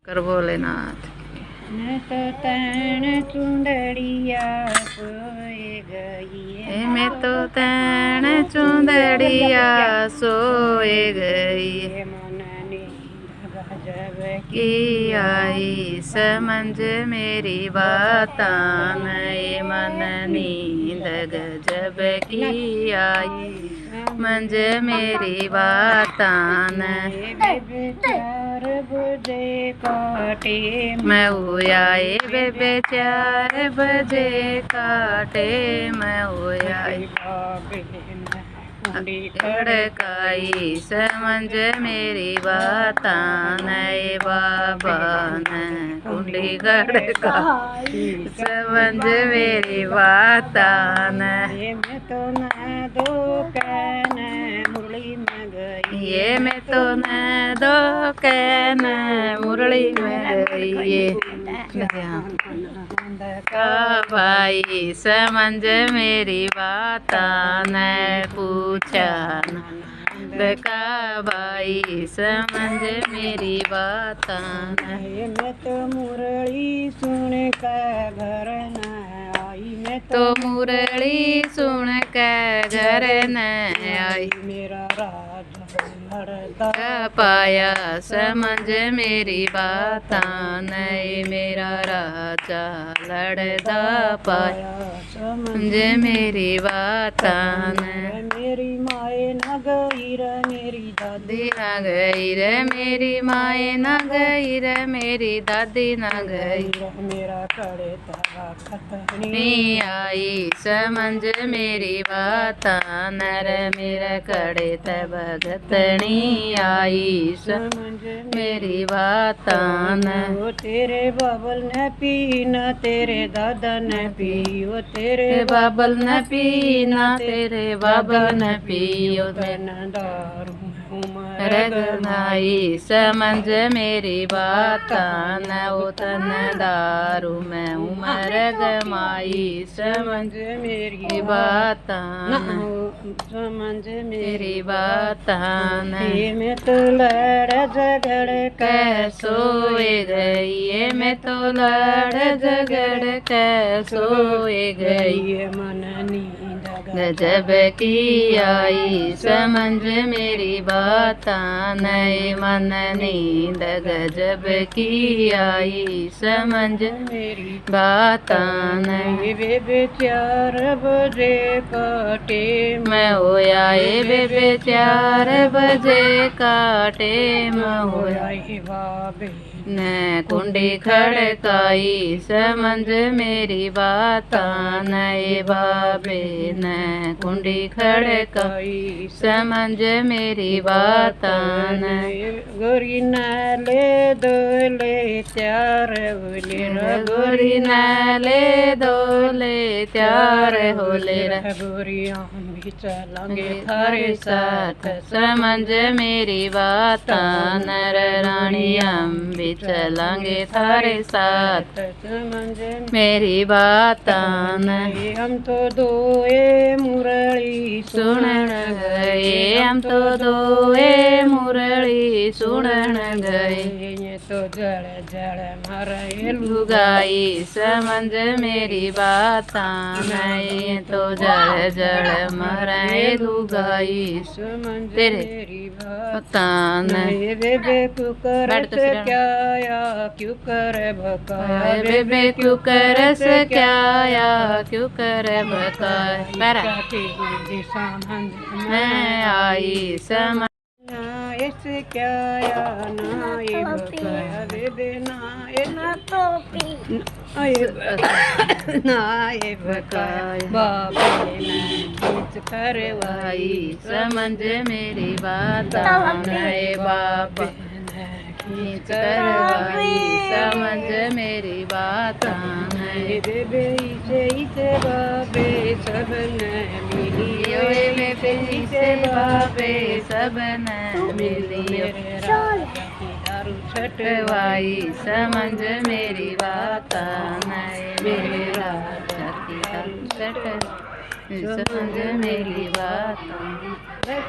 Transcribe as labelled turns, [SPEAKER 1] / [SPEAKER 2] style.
[SPEAKER 1] कर भोलेनाथ।
[SPEAKER 2] मैं तो तैन चुंदड़िया सोए गई
[SPEAKER 1] मैं तो तैन चुंदड़िया सोए गई
[SPEAKER 2] मन ने गजब
[SPEAKER 1] की आई समझ मेरी बातां नए मन नींद गजब की आई मंझ मेरी बातां
[SPEAKER 2] चार बजे काटे
[SPEAKER 1] मैं आए बेबे 4 बजे काटे मैं आए खड़काई समझ मेरी बातां नए बाबा ने कुंडी खड़काई समझ मेरी बातां ने
[SPEAKER 2] मैं तो न दो कैन मुरली में गई
[SPEAKER 1] ये मैं तो न दो कैन मुरली में गई का भाई समझ मेरी बातां ने पूछा का भाई समझ मेरी बातां ने
[SPEAKER 2] मैं तो मुरली सुन कर घर न आई मैं
[SPEAKER 1] तो मुरली सुन के घर न आई
[SPEAKER 2] मेरा राज लड़ता
[SPEAKER 1] पाया समझ मेरी बातां नए मेरा राजा लड़दा पाया समझ मेरी बातां
[SPEAKER 2] मेरी माए न गई रे मेरी दादी
[SPEAKER 1] न गई रे मेरी माए न गई रे मेरी दादी न गई
[SPEAKER 2] मेरा कड़े तारा खतनी
[SPEAKER 1] नी आई समझ मेरी बातां नर मेरा कड़े त भगतनी आई समझ मेरी बातां
[SPEAKER 2] वो तेरे बाबल न पी न तेरे दादा न पी वो तेरे
[SPEAKER 1] बाबल न पी ना तेरे बाबा न पियो
[SPEAKER 2] दारू
[SPEAKER 1] रगनाई समझ मेरी बातां न उतन दारू मैं उमर गमाई समझ मेरी बातां
[SPEAKER 2] समझ
[SPEAKER 1] मेरी बातां
[SPEAKER 2] में तो लड़ झगड़
[SPEAKER 1] कै सोए गई मैं तो लड़ झगड़ कै सोए गई
[SPEAKER 2] मन नींद
[SPEAKER 1] गजब की आई समझ मेरी बातां नए मन नींद गजब की आई समझ
[SPEAKER 2] मेरी
[SPEAKER 1] बातां नए
[SPEAKER 2] बेबे 4 बजे काटे
[SPEAKER 1] मैं आए बेबे 4 बजे काटे मैं
[SPEAKER 2] आई बाबे
[SPEAKER 1] न कुंडी खड़काई समझ मेरी बातां नए बाबे न कुंडी खड़काई समझ मेरी बातां
[SPEAKER 2] गोरी नाले दोले 4 बोले
[SPEAKER 1] गोरी नाले दोले 4 होले
[SPEAKER 2] गोरी हम भी चलेंगे थारे साथ
[SPEAKER 1] समझ मेरी बातां नर रानी हम भी चलेंगे थारे साथ
[SPEAKER 2] समझ
[SPEAKER 1] मेरी बातां
[SPEAKER 2] हम तो दोए मुरली
[SPEAKER 1] सुनन गए हम तो दोए मुरली सुनन गए
[SPEAKER 2] ये तो जड़ जड़ मरे
[SPEAKER 1] लुगाई समझ मेरी बातां ये तो जड़ जड़ मरे लुगाई
[SPEAKER 2] समझ
[SPEAKER 1] तेरे
[SPEAKER 2] मेरी
[SPEAKER 1] बातां
[SPEAKER 2] बेबे क्यों कर क्या आया क्यों कर भकाया
[SPEAKER 1] बेबे क्यों करस क्या आया क्यों कर बकाया मैं आई समझ
[SPEAKER 2] ऐसे क्या आया ना ये बकाया बेबे ना ये बकाया बाबे ने खींच करवाई
[SPEAKER 1] समझ मेरी बातां नए बाप खींच करवाई समझ मेरी बातां नए
[SPEAKER 2] बेबे इसे बाबे सब ने मिली
[SPEAKER 1] बेबे से बाबे सब न मिली
[SPEAKER 2] दारू
[SPEAKER 1] छटवाई समझ मेरी बातां नए मेरा छठी समझ मेरी बातां